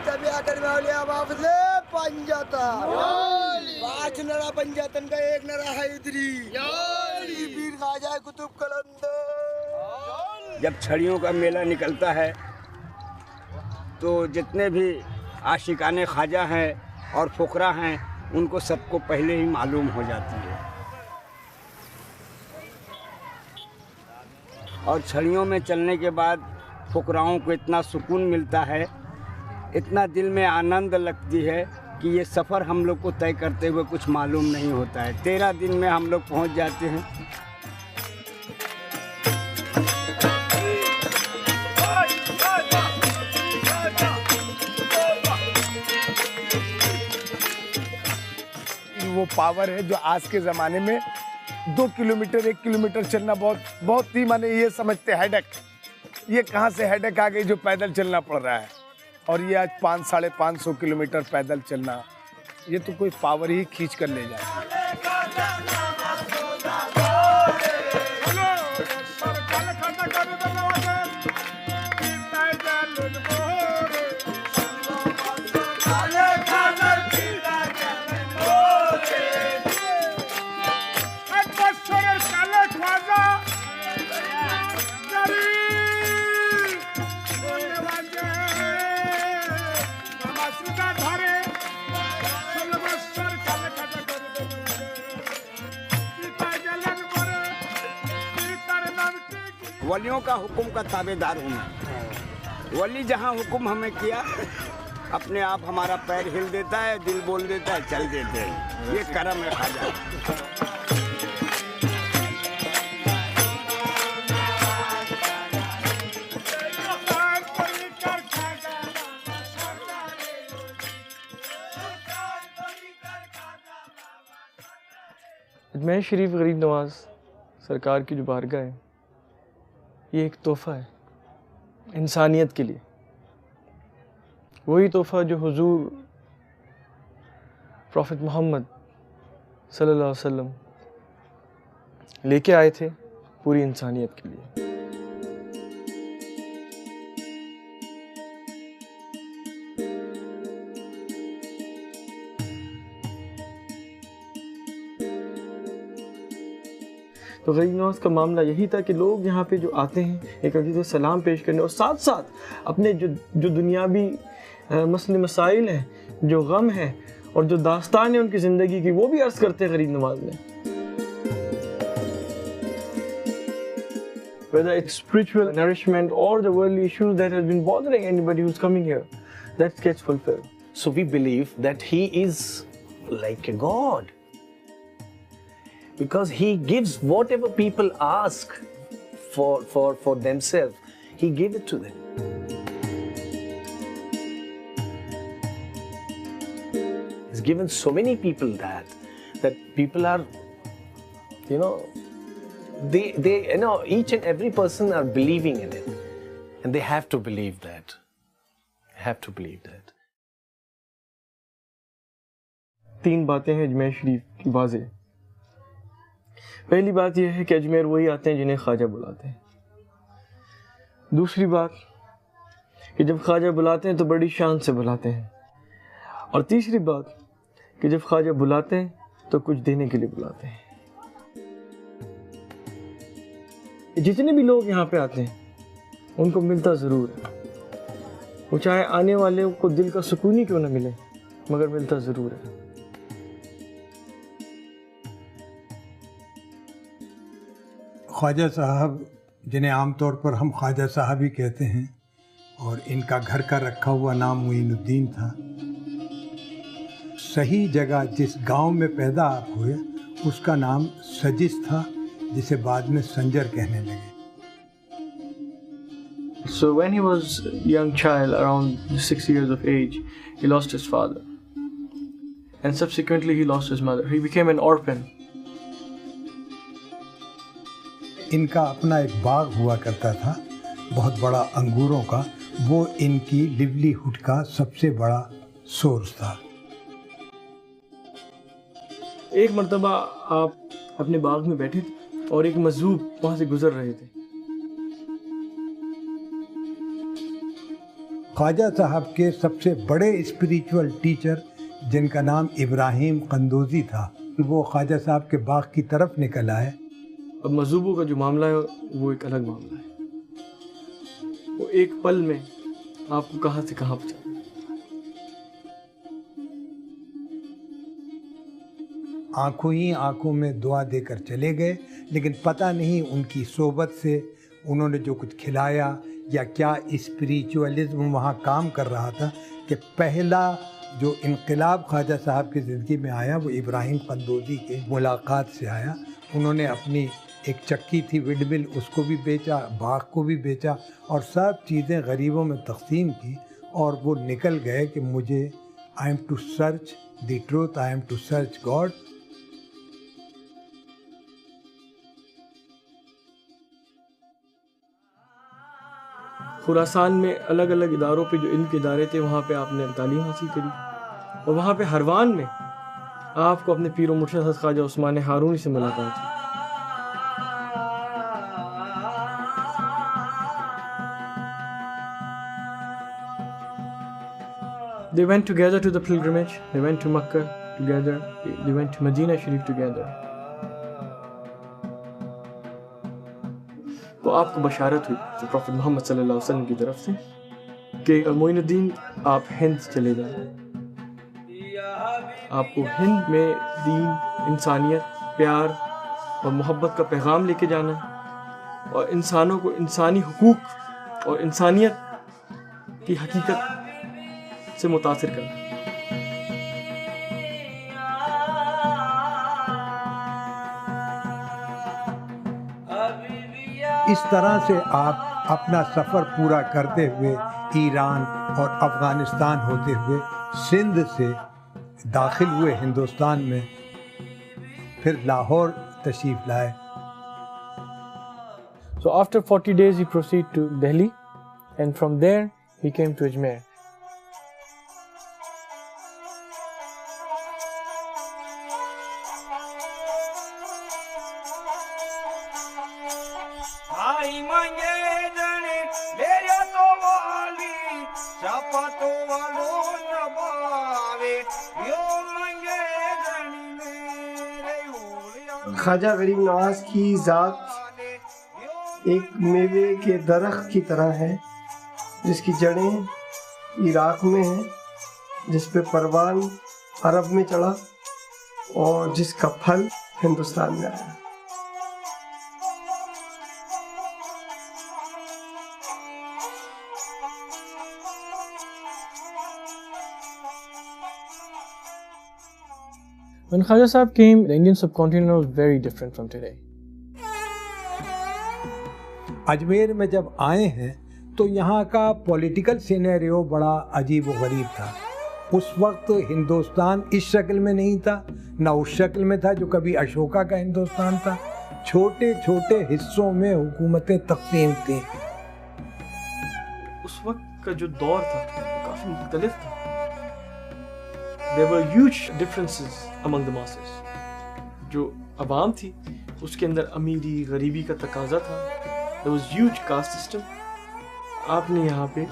तभी आकर मौलिया वापस ले पंजाता पांच नरा पंजातन का एक नरा हैदरी पीर ख्वाजा कुतुब कलंदर। जब छड़ियों का मेला निकलता है तो जितने भी आशिकाने ख्वाजा हैं और फुकरा हैं उनको सबको पहले ही मालूम हो जाती है। और छड़ियों में चलने के बाद फुकराओं को इतना सुकून मिलता है, इतना दिल में आनंद लगती है कि ये सफ़र हम लोग को तय करते हुए कुछ मालूम नहीं होता है। 13 दिन में हम लोग पहुंच जाते हैं। वो पावर है जो आज के ज़माने में 2 किलोमीटर 1 किलोमीटर चलना बहुत ही माने ये समझते हेडेक, ये कहाँ से हेडेक आ गई जो पैदल चलना पड़ रहा है। और ये आज 500-550 किलोमीटर पैदल चलना, ये तो कोई पावर ही खींच कर ले जाती है। वलियों का हुक्म का ताबेदार हूँ मैं। वली जहाँ हुक्म हमें किया अपने आप हमारा पैर हिल देता है, दिल बोल देता है, चल देते हैं। ये करम है ख्वाजा। अजमेर शरीफ गरीब नवाज सरकार की जो बारगाह है, ये एक तोहफ़ा है इंसानियत के लिए। वही तोहफ़ा जो हुजूर प्रॉफिट मोहम्मद सल्लल्लाहु अलैहि वसल्लम लेके आए थे पूरी इंसानियत के लिए। तो गरीब नवाज का मामला यही था कि लोग यहाँ पे जो आते हैं एक अकीदत सलाम पेश करने और साथ साथ अपने जो दुनियावी मसले मसाइल हैं, जो गम है और जो दास्तान है उनकी ज़िंदगी की, वो भी अर्ज़ करते हैं गरीब नवाज में। Whether it's spiritual nourishment or the worldly issues that has been bothering anybody who's coming here, that gets fulfilled. So we believe that he is like a God. Because he gives whatever people ask for themselves, he gave it to them. He's given so many people that people are, they each and every person are believing in it, and they have to believe that. Have to believe that. 3 बातें हैं अजमेर शरीफ की वाज़ेह। पहली बात यह है कि अजमेर वही आते हैं जिन्हें ख्वाजा बुलाते हैं। दूसरी बात कि जब ख्वाजा बुलाते हैं तो बड़ी शान से बुलाते हैं। और तीसरी बात कि जब ख्वाजा बुलाते हैं तो कुछ देने के लिए बुलाते हैं। जितने भी लोग यहाँ पे आते हैं उनको मिलता ज़रूर है, वो चाहे आने वाले को दिल का सुकून ही क्यों ना मिले, मगर मिलता ज़रूर है। ख्वाजा साहब, जिन्हें आमतौर पर हम ख्वाजा साहब ही कहते हैं, और इनका घर का रखा हुआ नाम मुइनुद्दीन था। सही जगह जिस गांव में पैदा आप हुए उसका नाम सजिस था, जिसे बाद में संजर कहने लगे। So when he was a young child, around 6 years of age, he lost his father. And subsequently he lost his mother. He became an orphan. इनका अपना एक बाग हुआ करता था, बहुत बड़ा अंगूरों का। वो इनकी लिवलीहुड का सबसे बड़ा सोर्स था। एक मर्तबा आप अपने बाग में बैठे थे और एक मजलूम वहाँ से गुजर रहे थे। ख्वाजा साहब के सबसे बड़े स्पिरिचुअल टीचर जिनका नाम इब्राहिम कंदोजी था, वो ख्वाजा साहब के बाग की तरफ निकल आए। अब मजहबों का जो मामला है वो एक अलग मामला है। वो एक पल में आपको कहाँ से कहाँ पहुँचा। आंखों ही आंखों में दुआ देकर चले गए, लेकिन पता नहीं उनकी सोबत से उन्होंने जो कुछ खिलाया या क्या स्पिरिचुअलिज्म वहाँ काम कर रहा था कि पहला जो इनकलाब ख्वाजा साहब की ज़िंदगी में आया वो इब्राहिम कंदोजी के मुलाकात से आया। उन्होंने अपनी एक चक्की थी विडमिल, उसको भी बेचा, बाग को भी बेचा और सब चीज़ें गरीबों में तकसीम की और वो निकल गए कि मुझे I am to search the truth, I am to search God. Khorasan में अलग अलग इदारों पे जो इल्म के इदारे थे वहाँ पे आपने तालीम हासिल करी और वहाँ पे हरवान में आपको अपने पीर व मुर्शिद हज़रत ख्वाजा उस्मान हारूनी से मुलाकात हुई। They went together to the pilgrimage, they went to Makkah together, they went to Medina Sharif together. तो आपको बशारत हुई तो प्रॉफिट मोहम्मद सल्लल्लाहु अलैहि वसल्लम की तरफ से कि मोइनुद्दीन आप हिंद चले जाएं। आपको हिंद में दीन, इंसानियत, प्यार और मोहब्बत का पैगाम लेके जाना है और इंसानों को इंसानी हुकूक और इंसानियत की हकीकत से मुतासिर करना। इस तरह से आप अपना सफ़र पूरा करते हुए ईरान और अफ़गानिस्तान होते हुए सिंध से दाखिल हुए हिंदुस्तान में, फिर लाहौर तशरीफ़ लाए। So after 40 days he proceeded to Delhi and from there he came to Ajmer. Khwaja Garib Nawaz की ज़ात एक मेवे के दरख्त की तरह है जिसकी जड़ें इराक में हैं, जिस पे परवान अरब में चढ़ा और जिसका फल हिंदुस्तान में आया। When Khaja Sahib came, the Indian subcontinent was very different from today. Ajmer में जब आए हैं तो यहाँ का पॉलिटिकल सिनेरियो बड़ा अजीब व गरीब था। उस वक्त हिंदुस्तान इस शक्ल में नहीं था, ना उस शक्ल में था जो कभी अशोका का हिंदुस्तान था। छोटे छोटे हिस्सों में हुकूमतें तक़सीम थीं। उस वक्त का जो दौर था वो काफ़ी मुख्तलिफ था। There were huge differences among the masses. जो अवाम थी उसके अंदर अमीरी गरीबी का तकाजा था। There was huge caste system. आपने यहाँ पे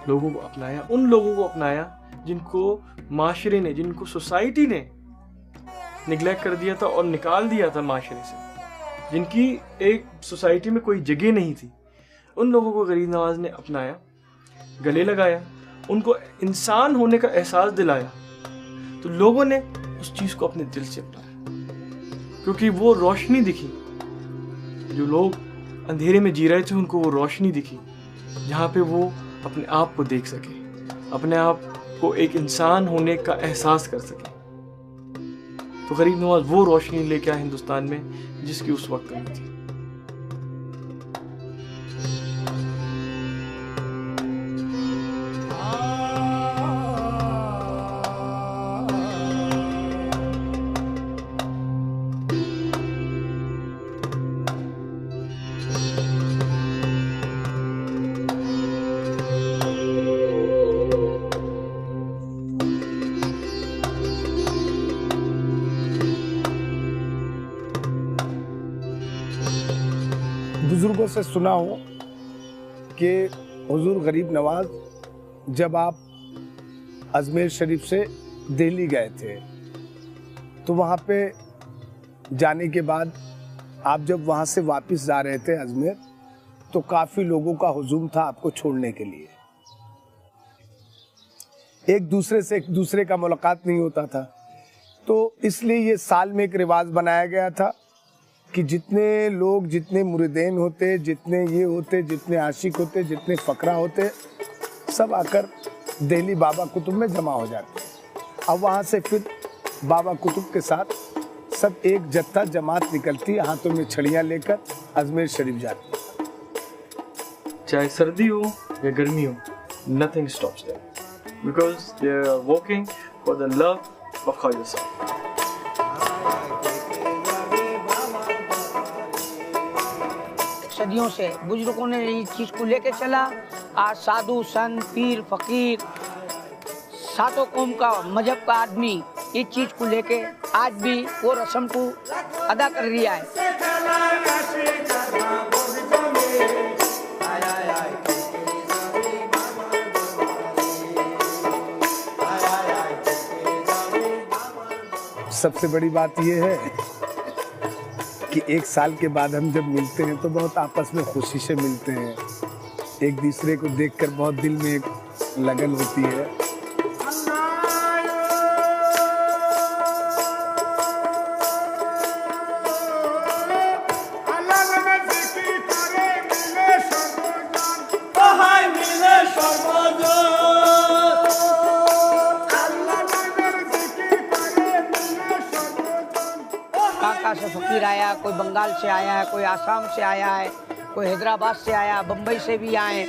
लोगों को अपनाया, उन लोगों को अपनाया जिनको माशरे ने, जिनको सोसाइटी ने निगलेक्ट कर दिया था और निकाल दिया था माशरे से, जिनकी एक सोसाइटी में कोई जगह नहीं थी। उन लोगों को गरीब नवाज ने अपनाया, गले लगाया, उनको इंसान होने का एहसास दिलाया। तो लोगों ने उस चीज़ को अपने दिल से अपनाया क्योंकि वो रोशनी दिखी। जो लोग अंधेरे में जी रहे थे उनको वो रोशनी दिखी जहाँ पे वो अपने आप को देख सके, अपने आप को एक इंसान होने का एहसास कर सके। तो गरीब नवाज वो रोशनी लेके आया हिंदुस्तान में जिसकी उस वक्त कमी थी। बुजुर्गों से सुना हो कि हुजूर गरीब नवाज जब आप अजमेर शरीफ से दिल्ली गए थे तो वहाँ पे जाने के बाद आप जब वहाँ से वापस जा रहे थे अजमेर तो काफ़ी लोगों का हुजूम था आपको छोड़ने के लिए। एक दूसरे से एक दूसरे का मुलाकात नहीं होता था, तो इसलिए ये साल में एक रिवाज बनाया गया था कि जितने लोग, जितने मुरीदेन होते, जितने ये होते, जितने आशिक होते, जितने फ़करा होते, सब आकर दिल्ली बाबा कुतुब में जमा हो जाते। अब वहाँ से फिर बाबा कुतुब के साथ सब एक जत्था जमात निकलती, हाथों में छड़ियाँ लेकर अजमेर शरीफ जाती। चाहे सर्दी हो या गर्मी हो, nothing stops them because they are walking for the love of Khaja Sahib. सदियों से बुजुर्गों ने इस चीज को लेके चला। आज साधु संत पीर फकीर सातों कौम का मजहब का आदमी इस चीज को लेके आज भी वो रस्म को अदा कर रहा है। सबसे बड़ी बात यह है कि एक साल के बाद हम जब मिलते हैं तो बहुत आपस में खुशी से मिलते हैं। एक दूसरे को देखकर बहुत दिल में एक लगन होती है। काका से फकीर आया, कोई बंगाल से आया है, कोई आसाम से आया है, कोई हैदराबाद से आया, बम्बई से भी आए।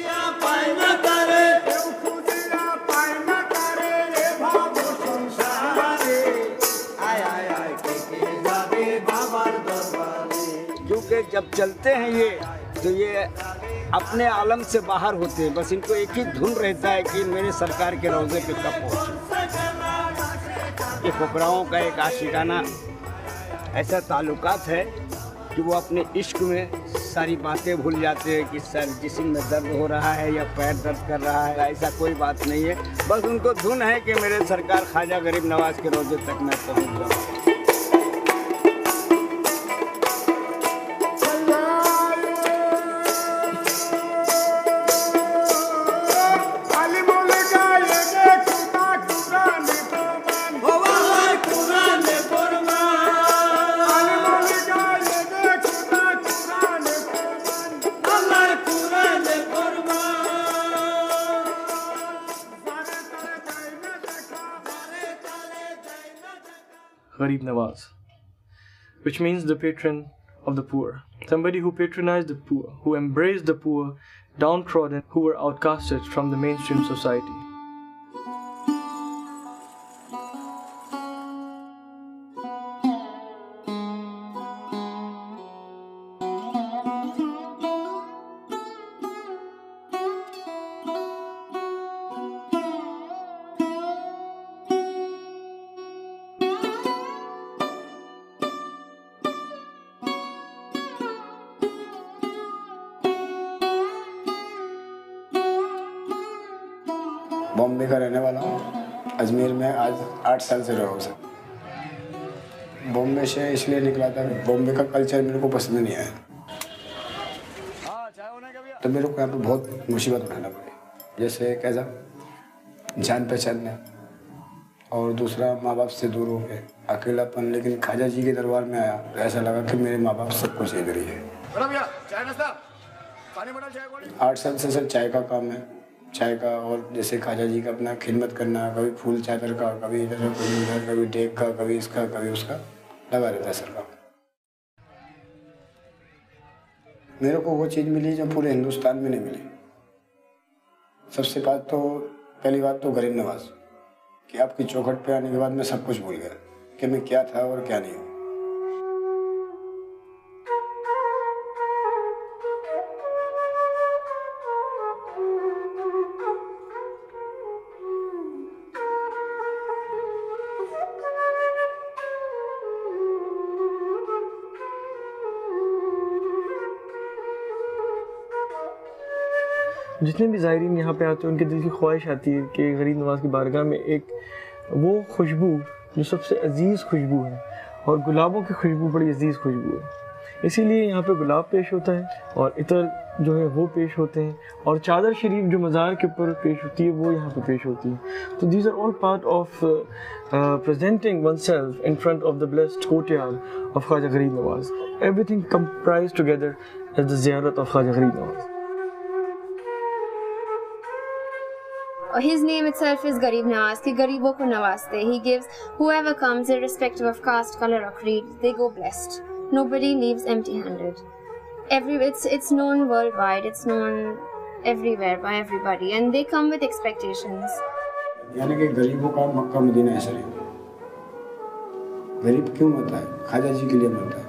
क्योंकि जब चलते हैं ये तो ये अपने आलम से बाहर होते हैं, बस इनको एक ही धुन रहता है कि मेरे सरकार के रोज़े पे कब पहुँचे। ये फुकराओं का एक आशिकाना ऐसा ताल्लुकात है कि वो अपने इश्क में सारी बातें भूल जाते हैं कि सर जिस्म में दर्द हो रहा है या पैर दर्द कर रहा है, ऐसा कोई बात नहीं है। बस उनको धुन है कि मेरे सरकार ख्वाजा गरीब नवाज के रोज़े तक मैं पहुँच जाऊँ। Gharib Nawaz, which means the patron of the poor. Somebody who patronized the poor, who embraced the poor, downtrodden, who were outcasted from the mainstream society. Bombay का रहने वाला हूँ। अजमेर में आज 8 साल से रहा हूँ सर। बॉम्बे से इसलिए निकला था कि बॉम्बे का कल्चर मेरे को पसंद नहीं आया, तो मेरे को यहाँ पे बहुत मुसीबत उठाना पड़ी। जैसे कैसा जान पहचान नहीं, और दूसरा माँ बाप से दूर हो गए, अकेलापन। लेकिन ख्वाजा जी के दरबार में आया तो ऐसा लगा कि मेरे माँ बाप सब कुछ इधर ही है। 8 साल से सर चाय का काम है, चाय का, और जैसे ख्वाजा जी का अपना खिदमत करना, कभी फूल चादर का, कभी इधर कभी उधर, कभी डेक का, कभी इसका कभी उसका, लगा रहता है सर का। मेरे को वो चीज़ मिली जो पूरे हिंदुस्तान में नहीं मिली। सबसे पहली बात तो गरीब नवाज, कि आपकी चौखट पे आने के बाद मैं सब कुछ भूल गया कि मैं क्या था और क्या नहीं हूँ। जितने भी ज़ायरीन यहाँ पे आते हैं उनके दिल की ख्वाहिश आती है कि गरीब नवाज की बारगाह में एक वो खुशबू जो सबसे अजीज़ खुशबू है, और गुलाबों की खुशबू बड़ी अजीज़ खुशबू है, इसीलिए यहाँ पे गुलाब पेश होता है और इतर जो है वो पेश होते हैं, और चादर शरीफ जो मज़ार के ऊपर पेश होती है वो यहाँ पे पेश होती है। तो these are all part of presenting one self in front of the blessed courtyard of Khwaja Garib Nawaz. Everything comprised together as the ज़ियारत of Khwaja Garib Nawaz. His name itself is Garib Nawaz, कि गरीबों को नवाजते। He gives whoever comes, irrespective of caste, color or creed, they go blessed. Nobody leaves empty-handed. It's known worldwide. It's known everywhere by everybody, and they come with expectations. यानी कि गरीबों का Mecca Medina है शरीफ। गरीब क्यों मरता है? ख्वाजा जी के लिए मरता है,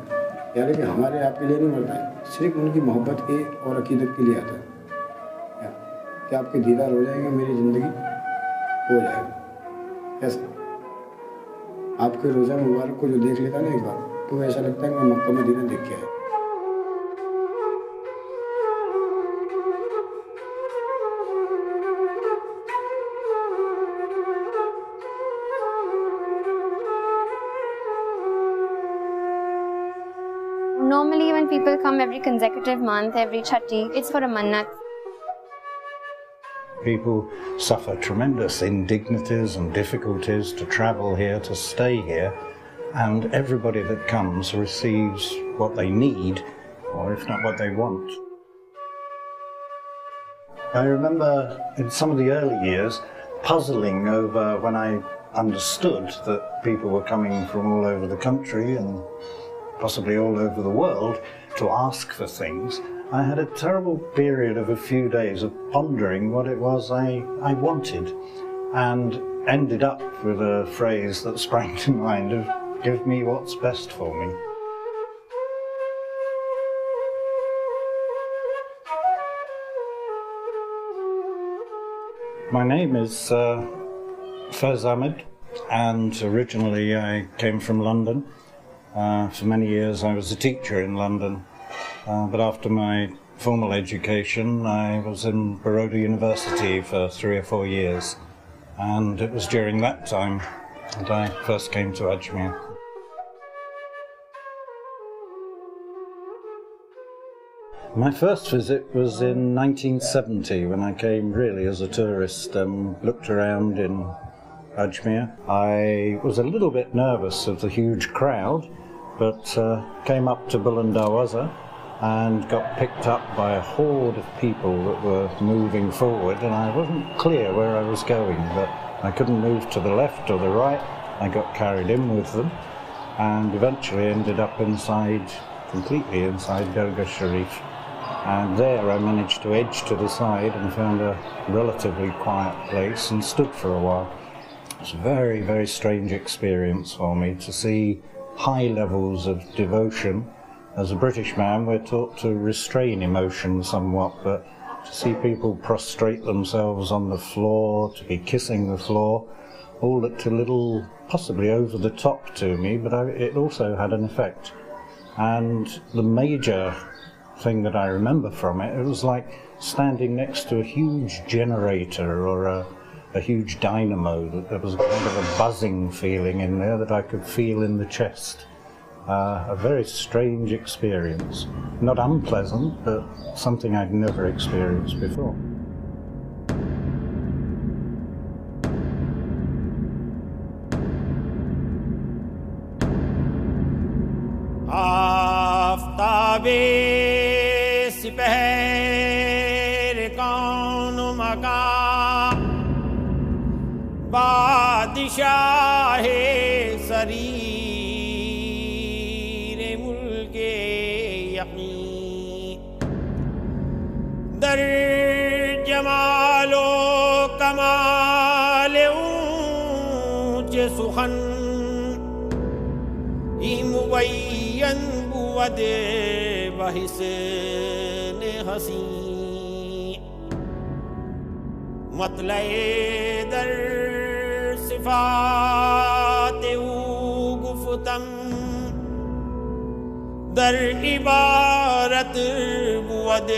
यानी कि हमारे आपके लिए नहीं मरता है, सिर्फ उनकी मोहब्बत के और अकीदत के लिए आता है कि आपके दीदार हो जाएंगे, मेरी ज़िंदगी हो जाएगी। कैसे आपके रोज़ा मुबारक को जो देख लेता ना एक बार, तो ऐसा लगता है कि मैं मक्का मदीना देख के आया। Normally when people come every consecutive month, every chatti, it's for a mannat. People suffer tremendous indignities and difficulties to travel here, to stay here, and everybody that comes receives what they need, or if not what they want. I remember in some of the early years puzzling over when I understood that people were coming from all over the country and possibly all over the world to ask for things. I had a terrible period of a few days of pondering what it was I wanted, and ended up with a phrase that sprang to mind of, give me what's best for me. My name is Faiz Ahmed, and originally I came from London. For many years I was a teacher in London. But after my formal education, I was in Baroda University for 3 or 4 years, and it was during that time that I first came to Ajmer. My first visit was in 1970 when I came really as a tourist and looked around in Ajmer. I was a little bit nervous of the huge crowd, but came up to Buland Darwaza and got picked up by a horde of people that were moving forward, and I wasn't clear where I was going, but I couldn't move to the left or the right. I got carried in with them and eventually ended up inside, completely inside Dargah Sharif, and there I managed to edge to the side and found a relatively quiet place and stood for a while. It was a very, very strange experience for me to see high levels of devotion. As a British man, we're taught to restrain emotion somewhat, but to see people prostrate themselves on the floor, to be kissing the floor, all looked a little possibly over the top to me, but it also had an effect. And the major thing that I remember from it, it was like standing next to a huge generator or a huge dynamo. There was kind of a buzzing feeling in there that I could feel in the chest. A very strange experience. Not unpleasant, but something I'd never experienced before. आफ़ताबे सिपहर कौन मकाम बादशाह सरीर मुल्के यकीन दर जमालो कमाल ऊंचे सुखन मुबय्यन बुवद बहिसन हसी मतलए दर सिफात गुफ्तम दर इबारत बुवद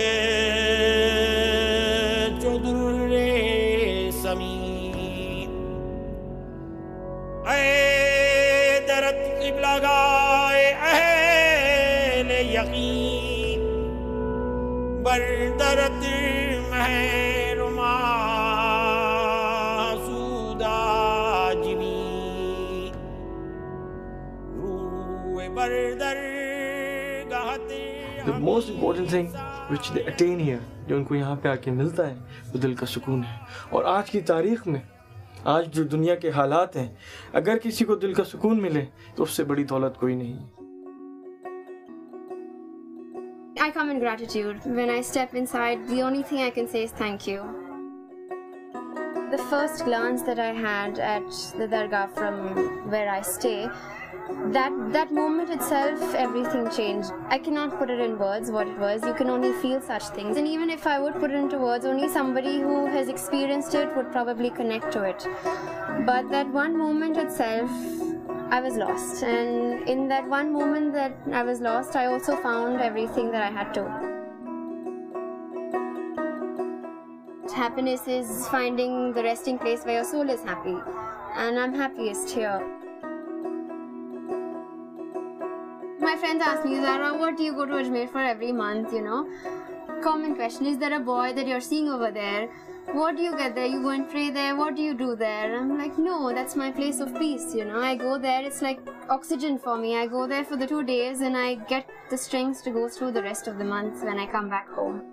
ऐ दरत क़िबला गाए अहले यकीन बरदरत महरुमा सूदा Jimmy रूए बरदर गाहते The most important thing which they attain here, जो उनको यहाँ पे आके मिलता है, वो दिल का सुकून है। और आज की तारीख में, आज जो दुनिया के हालात हैं, अगर किसी को दिल का सुकून मिले तो उससे बड़ी दौलत कोई नहीं है। I come in gratitude. When I step inside, the only thing I can say is thank you. The first glance that I had at the dargah from where I stay, that moment itself, everything changed. I cannot put it in words what it was. You can only feel such things. And even if I would put it into words, only somebody who has experienced it would probably connect to it. But that one moment itself, I was lost. And in that one moment that I was lost, I also found everything that I had to. Happiness is finding the resting place where your soul is happy. And I'm happiest here. My friends ask me, Zara, what do you go to Ajmer for every month, you know? Common question, is there a boy that you're seeing over there? What do you get there? You go and pray there? What do you do there? I'm like, no, that's my place of peace, you know? I go there, it's like oxygen for me. I go there for the 2 days and I get the strength to go through the rest of the months when I come back home.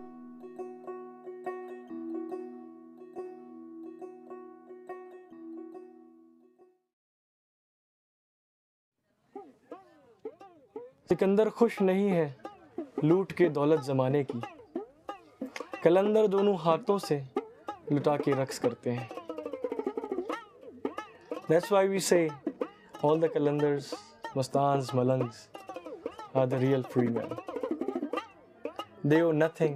Sikandar खुश नहीं है लूट के दौलत ज़माने की, कलंदर दोनों हाथों से लुटा के रक्स करते हैं। That's why we say all the kalandars, mastans, malangs are the real free men. They owe nothing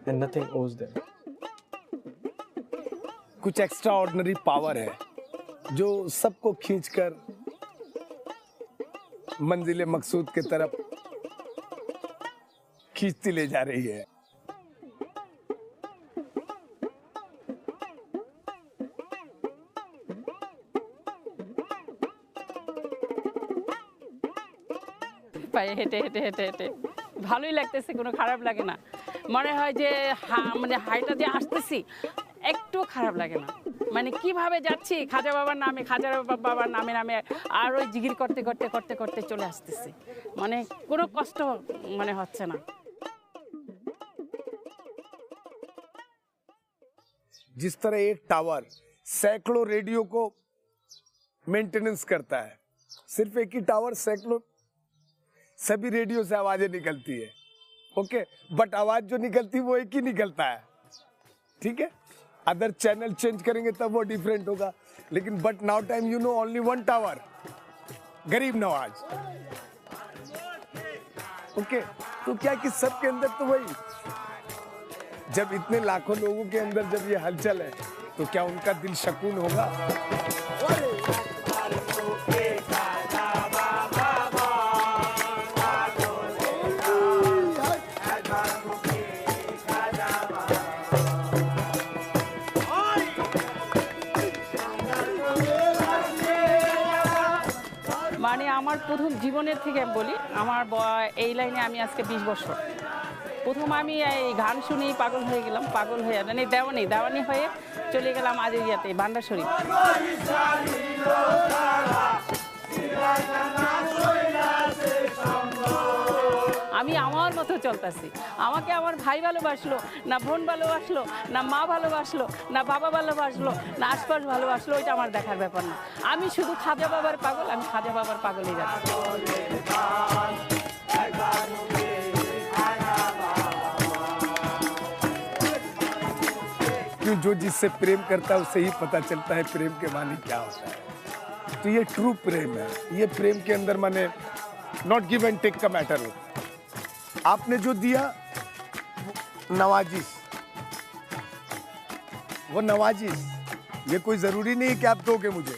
and nothing owes them. कुछ एक्स्ट्रा ऑर्डिनरी पावर है जो सबको खींचकर मंजिले मकसूद की तरफ खींचती ले जा रही है। পায়ে হেঁটে হেঁটে হেঁটে হেঁটে ভালোই লাগতেছে, কোনো খারাপ লাগে না। মনে হয় যে মানে হাইটা দিয়ে আসতেছি, একটু খারাপ লাগে না। মানে কিভাবে যাচ্ছি খাজা বাবার নামে, খাজা বাবার নামে নামে আর ওই জিকির করতে করতে করতে করতে চলে আসতেছি, মানে কোনো কষ্ট মানে হচ্ছে না। जिस तरह एक टावर सैकड़ों रेडियो को मेंटेनेंस करता है, सिर्फ एक ही टावर सैकड़ों सभी रेडियो से आवाजें निकलती है, ओके, बट आवाज जो निकलती है वो एक ही निकलता है, ठीक है। अदर चैनल चेंज करेंगे तब वो डिफरेंट होगा, लेकिन but now time you know only one tower, गरीब नवाज, ओके। तो क्या कि सबके अंदर तो वही, जब इतने लाखों लोगों के अंदर जब ये हलचल है तो क्या उनका दिल शकून होगा? মানে আমার প্রথম জীবনের থেকে আমি বলি, আমার এই লাইনে আমি আজকে 20 বছর। প্রথম আমি এই গান শুনি পাগল হয়ে গেলাম, পাগল হয়ে মানে দেওয়ানি হয়ে চলে গেলাম আজিয়াতে ভান্ডার শরীফ। আমি আমার মতো চলতেছি, আমাকে আমার ভাই ভালোবাসলো না, বোন ভালোবাসলো না, মা ভালোবাসলো না, বাবা ভালোবাসলো না, আশপাশ ভালোবাসলো, ওইটা আমার দেখার ব্যাপার না। আমি শুধু খাজা বাবার পাগল, আমি খাজা বাবার পাগলই যাচ্ছি। जो जिससे प्रेम करता है उससे ही पता चलता है प्रेम के मानी क्या होता है। तो ये ट्रू प्रेम है, ये प्रेम के अंदर माने नॉट गिव एंड टेक का मैटर हो। आपने जो दिया नवाजिश, वो नवाजिश, ये कोई जरूरी नहीं है कि आप दोगे मुझे,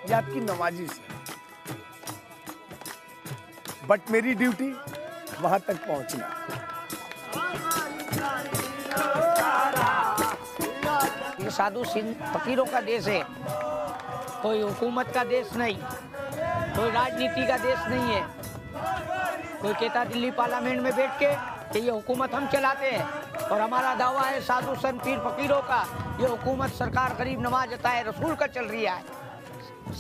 ये आपकी नवाजिश है, बट मेरी ड्यूटी वहां तक पहुंचना। ये साधु सिंध फकीरों का देश है, कोई हुकूमत का देश नहीं, कोई राजनीति का देश नहीं है। कोई कहता दिल्ली पार्लियामेंट में बैठ के कि ये हुकूमत हम चलाते हैं, और हमारा दावा है साधु संत पीर फकीरों का, ये हुकूमत सरकार गरीब नवाज अता है रसूल का चल रही है।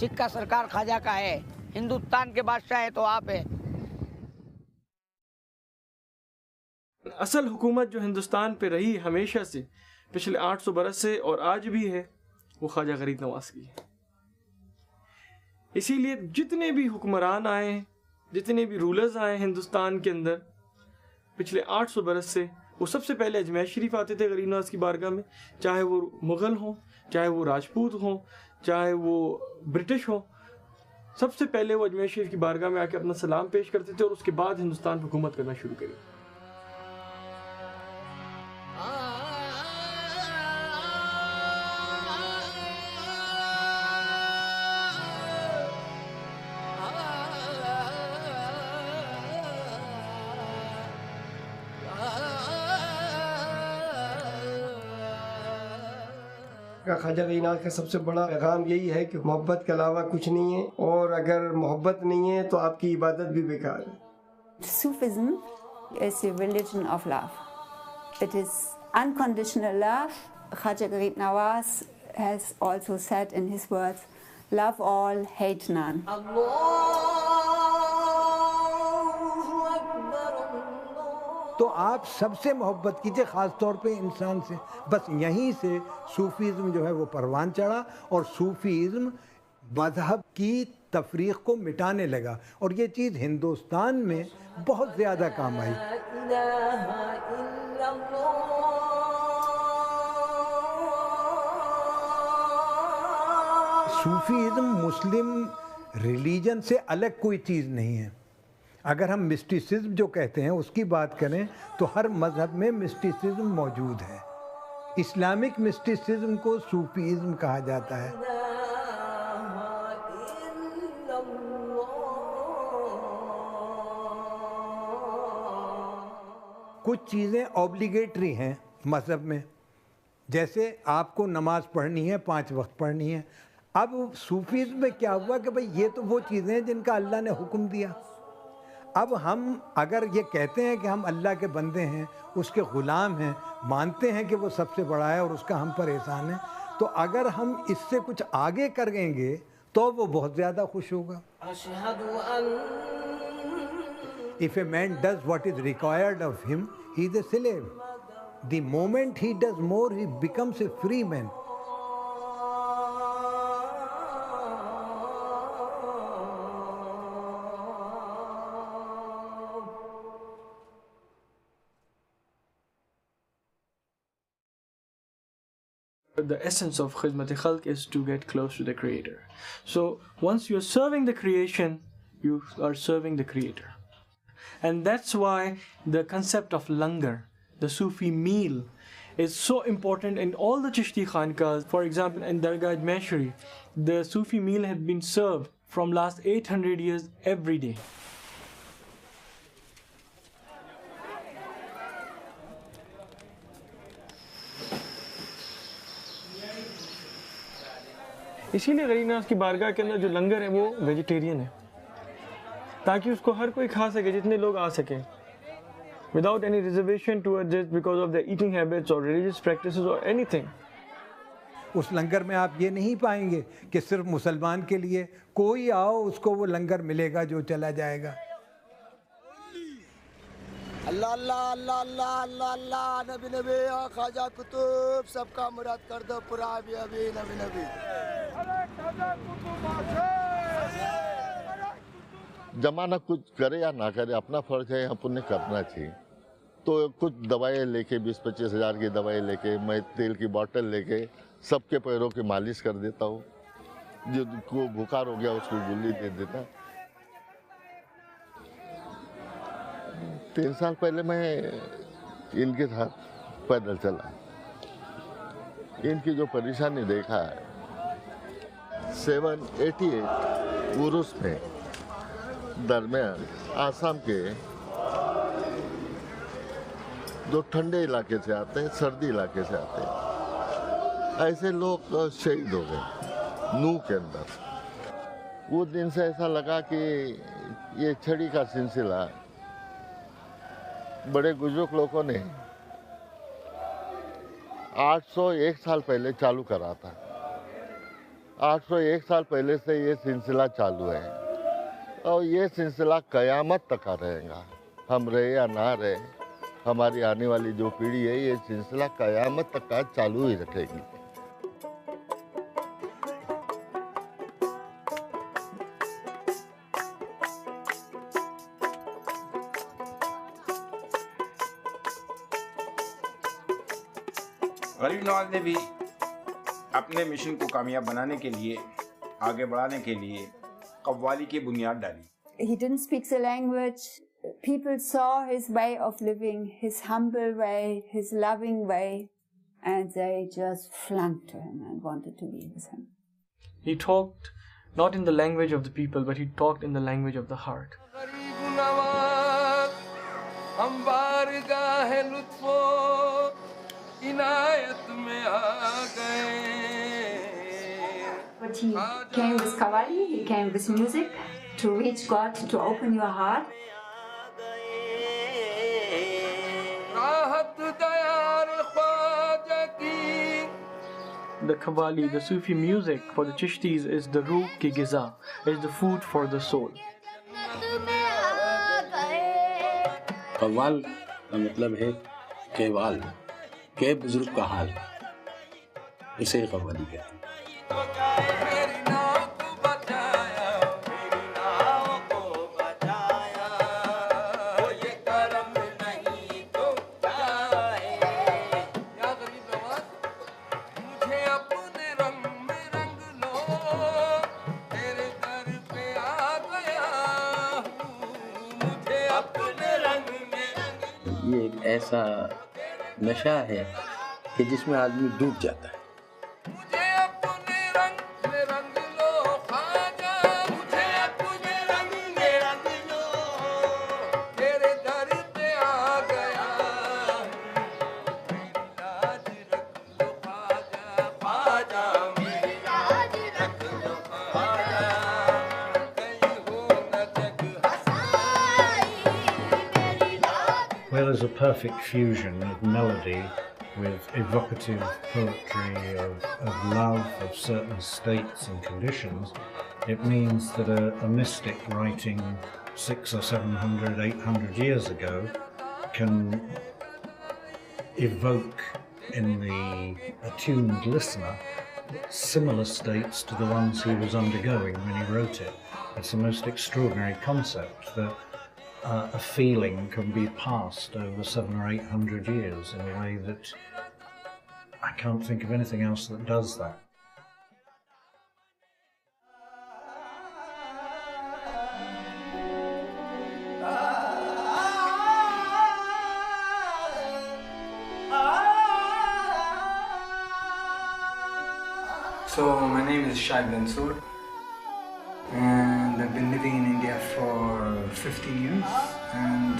सिख का सरकार ख्वाजा का है, हिंदुस्तान के बादशाह है तो आप है। असल हुकूमत जो हिंदुस्तान पे रही हमेशा से, पिछले 800 बरस से और आज भी है, वो ख्वाजा गरीब नवाज की है। इसीलिए जितने भी हुक्मरान आए, जितने भी रूलर्स आए हिंदुस्तान के अंदर पिछले 800 बरस से, वो सबसे पहले अजमेर शरीफ आते थे गरीब नवाज की बारगाह में, चाहे वो मुग़ल हों, चाहे वो राजपूत हों, चाहे वो ब्रिटिश हों। सबसे पहले वो अजमेर शरीफ की बारगाह में आके अपना सलाम पेश करते थे और उसके बाद हिंदुस्तान पर हुकूमत करना शुरू करी। ख्वाजा गरीब नवाज का सबसे बड़ा पैगाम यही है कि मोहब्बत के अलावा कुछ नहीं है, और अगर मोहब्बत नहीं है तो आपकी इबादत भी बेकार है। Sufism is a religion of love. It is unconditional love. Khwaja Garib Nawaz has also said in his words, love all, hate none. तो आप सबसे मोहब्बत कीजिए, ख़ास तौर पे इंसान से। बस यहीं से सूफीज़म जो है वो परवान चढ़ा, और सूफीज़म मज़हब की तफरीक़ को मिटाने लगा, और ये चीज़ हिंदुस्तान में बहुत ज़्यादा काम आई। सूफीज़म मुस्लिम रिलीजन से अलग कोई चीज़ नहीं है। अगर हम मिस्टिसिज्म जो कहते हैं उसकी बात करें तो हर मज़हब में मिस्टिसिज्म मौजूद है। इस्लामिक मिस्टिसिज्म को सूफीज़म कहा जाता है। कुछ चीज़ें ऑब्लिगेटरी हैं मज़हब में, जैसे आपको नमाज पढ़नी है, 5 वक्त पढ़नी है। अब सूफीज़म में क्या हुआ कि भाई ये तो वो चीज़ें हैं जिनका अल्लाह ने हुक्म दिया। अब हम अगर ये कहते हैं कि हम अल्लाह के बंदे हैं, उसके ग़ुलाम हैं, मानते हैं कि वो सबसे बड़ा है और उसका हम पर एहसान है, तो अगर हम इससे कुछ आगे करेंगे तो वो बहुत ज़्यादा खुश होगा। If a man does what is required of him, he is a slave. The moment he does more, he becomes a free man. The essence of Khidmat Khalq is to get close to the Creator. So once you're serving the creation, you are serving the Creator. And that's why the concept of langar, the Sufi meal, is so important in all the Chishti Khankas. For example, in Dargah Ajmer Sharif, the Sufi meal had been served from last 800 years every day. इसीलिए गरीब नवाज की बारगाह के अंदर जो लंगर है वो vegetarian है, ताकि उसको हर कोई खा सके, जितने लोग आ सकें, without any reservation towards it because of their eating habits or religious practices or anything. उस लंगर में आप ये नहीं पाएंगे कि सिर्फ मुसलमान के लिए, कोई आओ उसको वो लंगर मिलेगा जो चला जाएगा। अल्लाह अल्लाह अल्लाह अल्लाह अल्लाह अल्लाह नबी नबी ख्वाजा कुतुब सबका मुराद कर दो पूरा अभी अभी नबी नबी। जमाना कुछ करे या ना करे, अपना फर्ज है, यहाँ पुण्य करना चाहिए। तो कुछ दवाएं लेके 20-25 हज़ार की दवाई लेके, मैं तेल की बोतल लेके सबके पैरों की मालिश कर देता हूँ। जो को बुखार हो गया उसको गुल्ली दे देता। 3 साल पहले मैं इनके साथ पैदल चला, इनकी जो परेशानी देखा है, 788 उर्स में दरमियान आसाम के जो ठंडे इलाके से आते हैं, सर्दी इलाके से आते हैं, ऐसे लोग शहीद हो गए। नूह के अंदर। उस दिन से ऐसा लगा कि ये छड़ी का सिलसिला बड़े बुजुर्ग लोगों ने 801 साल पहले चालू करा था। 801 साल पहले से ये सिलसिला चालू है और ये सिलसिला क़यामत तक का रहेगा। हम रहे या ना रहे, हमारी आने वाली जो पीढ़ी है ये सिलसिला क़यामत तक का चालू ही रखेगी। गरीब नवाज ने भी अपने मिशन को कामयाब बनाने के लिए, आगे बढ़ाने के लिए कव्वाली की बुनियाद डाली। He didn't speak the language. People saw his way of living, his humble way, his loving way, and they just flung to him and wanted to be with him. He talked not in the language of the people, but he talked in the language of the heart. But he came with Qawwali, he came with music to reach God, to open your heart. The Qawwali, the Sufi music for the Chishtis is the ruh ki giza, is the food for the soul. कव्वाल का मतलब है केवाल, के बुजुर्ग का हाल, इसे कव्वाली कहते हैं। ये एक ऐसा नशा है कि जिसमें आदमी डूब जाता है। Well, there's a perfect fusion of melody with evocative poetry of love of certain states and conditions. It means that a mystic writing 600 or 700, 800 years ago can evoke in the attuned listener similar states to the ones he was undergoing when he wrote it. It's a most extraordinary concept that a feeling can be passed over 700 or 800 years in a way that I can't think of anything else that does that. So my name is Shahid Mansoor and I've been living in India for 15 years, and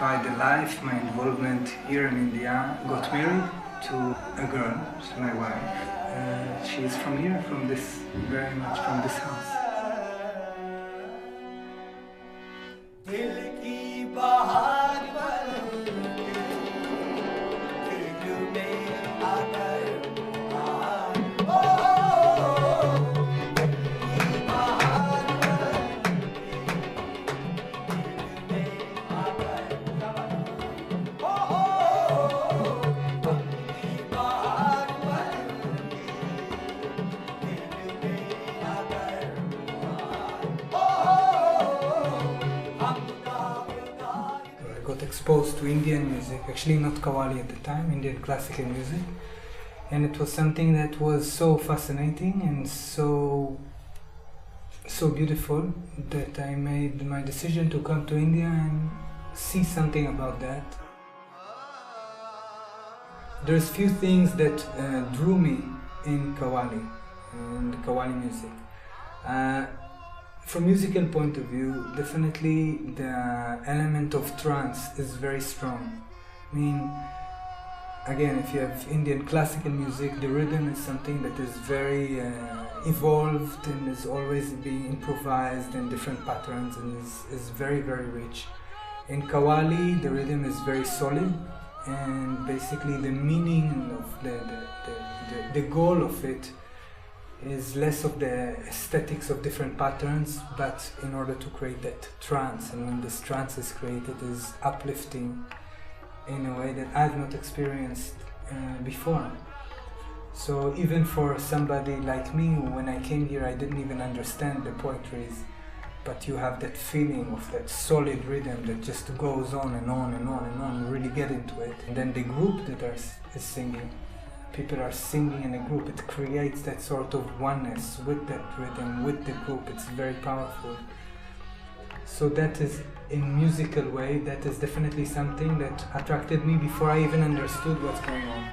by the life, my involvement here in India, got married to a girl, she's my wife. She is from here, from this, very much from this house. Exposed to Indian music, actually not Qawwali at the time, Indian classical music, and it was something that was so fascinating and so beautiful that I made my decision to come to India and see something about that. There's few things that drew me in Qawwali and Qawwali music. From musical point of view, definitely the element of trance is very strong. I mean, again, if you have Indian classical music, the rhythm is something that is very evolved and is always being improvised in different patterns and is very, very rich. In Qawwali, the rhythm is very solid, and basically the meaning of the goal of it is less of the aesthetics of different patterns, but in order to create that trance, and when this trance is created, is uplifting in a way that I've not experienced before. So even for somebody like me, when I came here, I didn't even understand the poetries, but you have that feeling of that solid rhythm that just goes on and on and on and on. You really get into it. And then the group that is singing, people are singing in a group. It creates that sort of oneness with that rhythm, with the group. It's very powerful. So that is, in musical way, that is definitely something that attracted me before I even understood what's going on.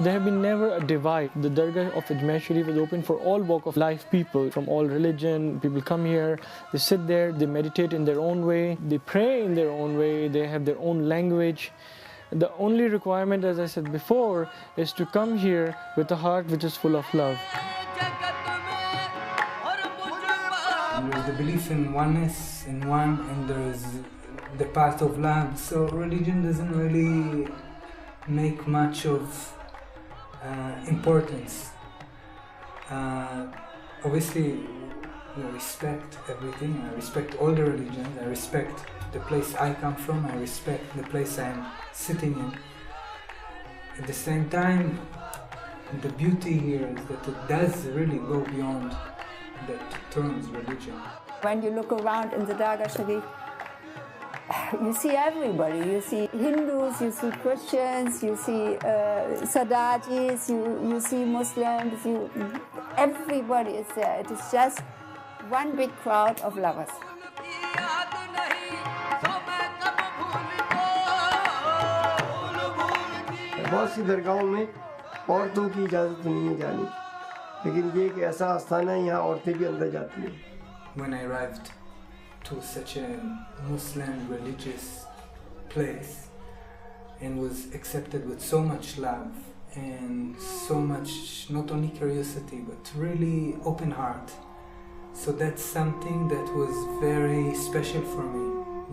There have been never a divide. The Dargah of Ajmer Sharif is open for all walk of life people, from all religion. People come here, they sit there, they meditate in their own way, they pray in their own way, they have their own language. The only requirement, as I said before, is to come here with a heart which is full of love. There's the belief in oneness, in one, and there's the path of love. So religion doesn't really make much of importance. Obviously, we respect everything. I respect all the religions. I respect the place I come from. I respect the place I'm sitting in. At the same time, the beauty here is that it does really go beyond that terms religion. When you look around in the Dargah Sharif, you see everybody. You see Hindus, you see Christians, you see Sadajis, you see Muslims, everybody is there. It is just one big crowd of lovers. बहुत सी दरगाहों में औरतों की इजाज़त नहीं है जाने की, लेकिन ये एक ऐसा आस्थान है यहाँ औरतें भी अंदर जाती हैं. When I arrived to such a Muslim religious place and was accepted with so much love and so much, not only curiosity, but really open heart. So that's something that was very special for me.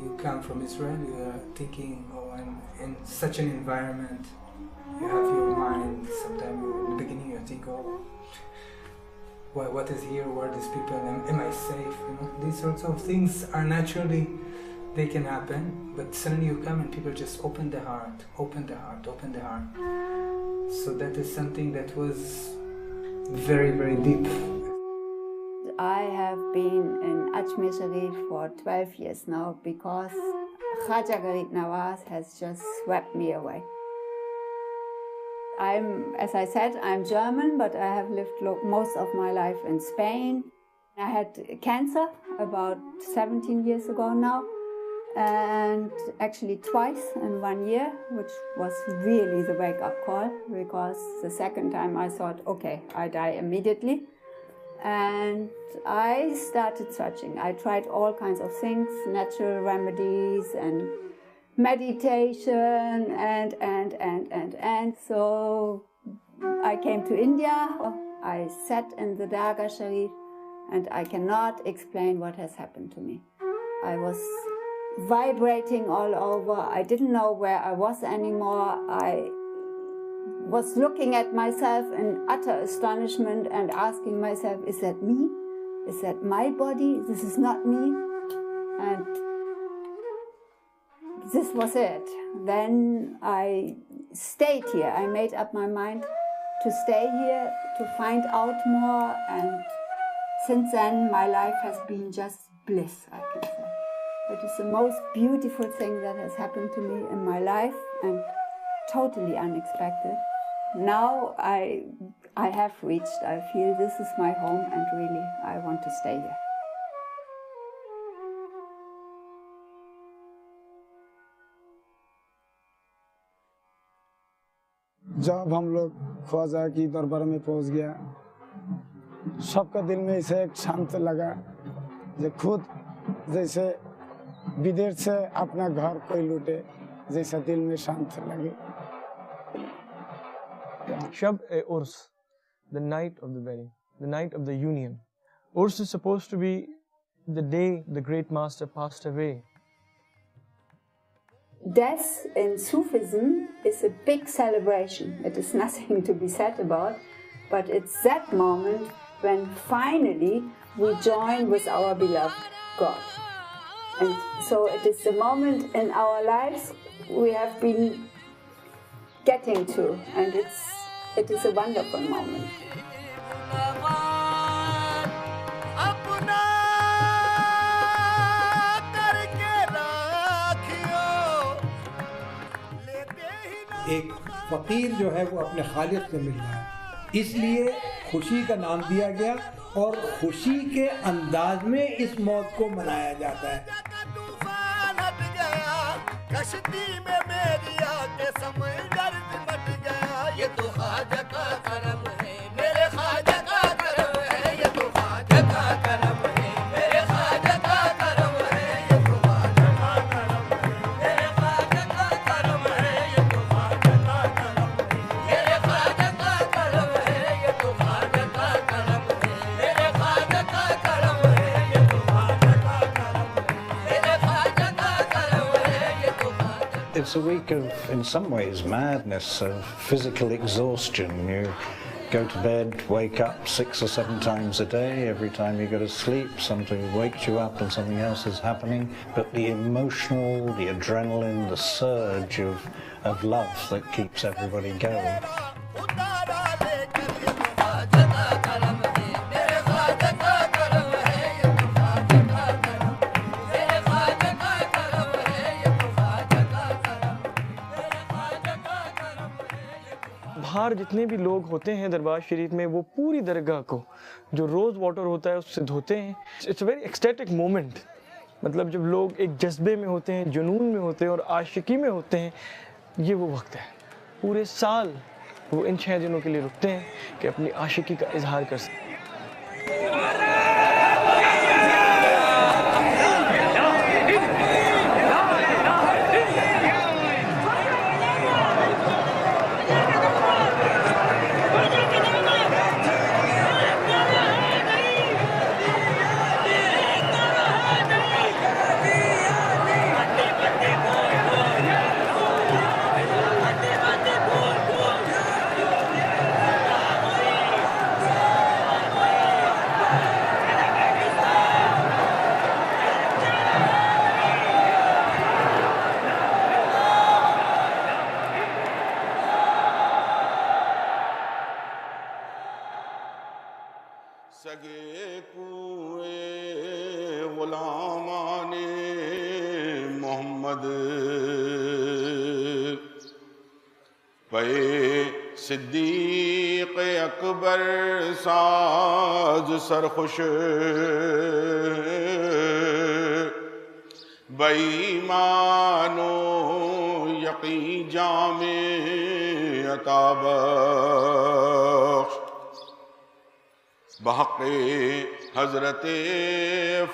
You come from Israel, you are thinking, oh, I'm in such an environment. You have your mind, sometimes in the beginning you think, oh, what is here, where are these people, am I safe? You know, these sorts of things are naturally, they can happen, but suddenly you come and people just open their heart, open their heart, open their heart. So that is something that was very, very deep. I have been in Ajmer Sharif for 12 years now because Khaja Garib Nawaz has just swept me away. As I said, I'm German, but I have lived most of my life in Spain. I had cancer about 17 years ago now, and actually twice in 1 year, which was really the wake-up call, because the second time I thought, okay, I die immediately. And I started searching. I tried all kinds of things, natural remedies and meditation and so I came to India. I sat in the Dargah Sharif and I cannot explain what has happened to me. I was vibrating all over. I didn't know where I was anymore. I was looking at myself in utter astonishment and asking myself, is that me? Is that my body? This is not me. And this was it. Then I stayed here. I made up my mind to stay here, to find out more, and since then my life has been just bliss, I can say. It is the most beautiful thing that has happened to me in my life and totally unexpected. Now I have reached, I feel this is my home and really I want to stay here. जब हम लोग ख्वाजा की दरबार में पहुंच गया, सबका दिल में इसे एक शांत लगा, जो खुद जैसे विदेश से अपना घर कोई लूटे, जैसा दिल में शांत लगे। Shab-e-Urs, the night of the wedding, the night of the union. Urs is supposed to be the day the great master passed away. Death in Sufism is a big celebration. It is nothing to be said about, but it's that moment when finally we join with our beloved God. And so it is the moment in our lives we have been getting to, and it is a wonderful moment. एक फ़कीर जो है वो अपने खालिक से मिल रहा है, इसलिए खुशी का नाम दिया गया और खुशी के अंदाज में इस मौत को मनाया जाता है। कश्ती में मेरी आके समंदर सिमट गया, ये तो ख्वाजा का करम है, मेरे ख्वाजा का करम है, ये तो ख्वाजा का करम है, मेरे ख्वाजा का करम है, ये तो ख्वाजा का करम है, मेरे ख्वाजा का करम है, ये तो ख्वाजा का करम है, मेरे ख्वाजा का करम है, ये तो ख्वाजा का करम है, मेरे ख्वाजा का करम है, ये तो ख्वाजा का करम है, मेरे ख्वाजा का करम है, ये तो It's a week of, in some ways, madness, of physical exhaustion. You go to bed, wake up 6 or 7 times a day. Every time you go to sleep, something wakes you up and something else is happening. But the emotional, the adrenaline, the surge of love that keeps everybody going. बाहर जितने भी लोग होते हैं दरबार शरीफ में, वो पूरी दरगाह को जो रोज़ वाटर होता है उससे धोते हैं। It's a very ecstatic moment, मतलब जब लोग एक जज्बे में होते हैं, जुनून में होते हैं और आशिकी में होते हैं, ये वो वक्त है। पूरे साल वो इन 6 दिनों के लिए रुकते हैं कि अपनी आशिकी का इजहार कर सकें। सगे कुए गुलामाने मोहम्मद पे सिद्दीक अकबर साज सरखुश बेईमानो यकी जामे अताबख्श बहक़े हज़रत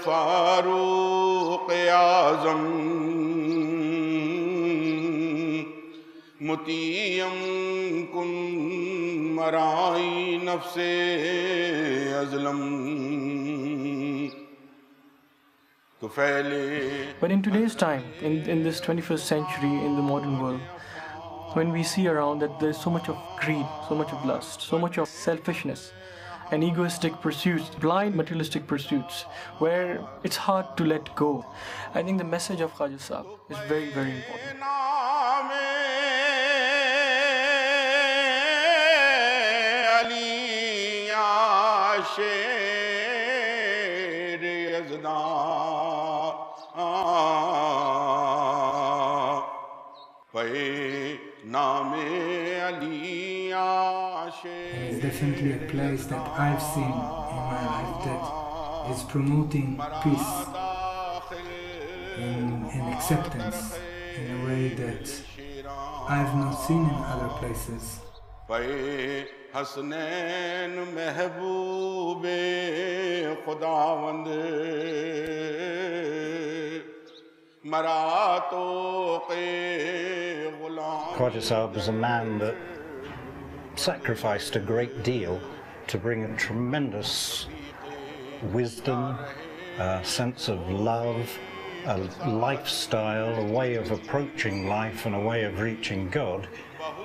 फ़ारूक़ आज़म मुतीयम कुन मराई नफ्से अज़लम तो फैले। But in today's time, in this 21st century, in the modern world, when we see around that there's so much of greed, so much of lust, so much of selfishness and egoistic pursuits, blind materialistic pursuits, where it's hard to let go, I think the message of Khwaja Sahib is very, very important. Name Ali And it's definitely a place that I've seen in my life that is promoting peace and acceptance in a way that I've not seen in other places. Hasnain महबूबे खुदावंद मरातो के गुलाम. Khwaja Sahib was a man that sacrificed a great deal to bring a tremendous wisdom, a sense of love, a lifestyle, a way of approaching life and a way of reaching God.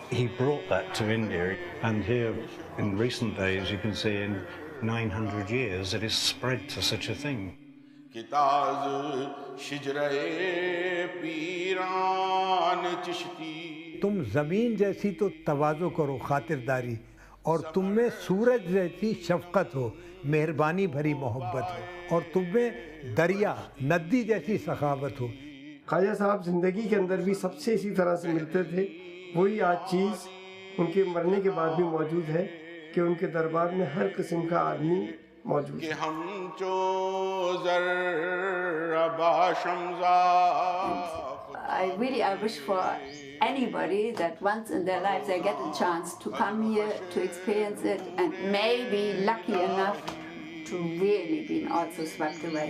He brought that to India, and here in recent days you can see in 900 years it is spread to such a thing. तुम ज़मीन जैसी तो तवाज़ो करो खातिरदारी, और तुम में सूरज जैसी शफ़क़त हो, मेहरबानी भरी मोहब्बत हो, और तुम में दरिया नदी जैसी सखावत हो. ख्वाजा साहब ज़िंदगी के अंदर भी सबसे इसी तरह से मिलते थे. वही आज चीज़ उनके मरने के बाद भी मौजूद है कि उनके दरबार में हर किस्म का आदमी मौजूद है. I wish for anybody that once in their life they get a chance to come here to experience it and maybe lucky enough to really be also swept away.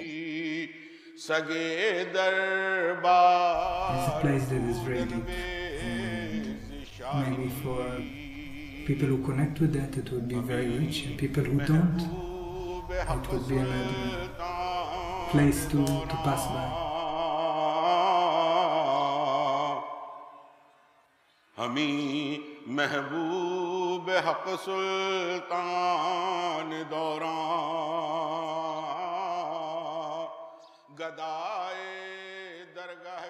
It's a place that is very deep. Maybe for people who connect with that, it would be very rich, and people who don't, it would be another place to pass by. हमी महबूब हक सुल्तान दौरान गदाए दरगाह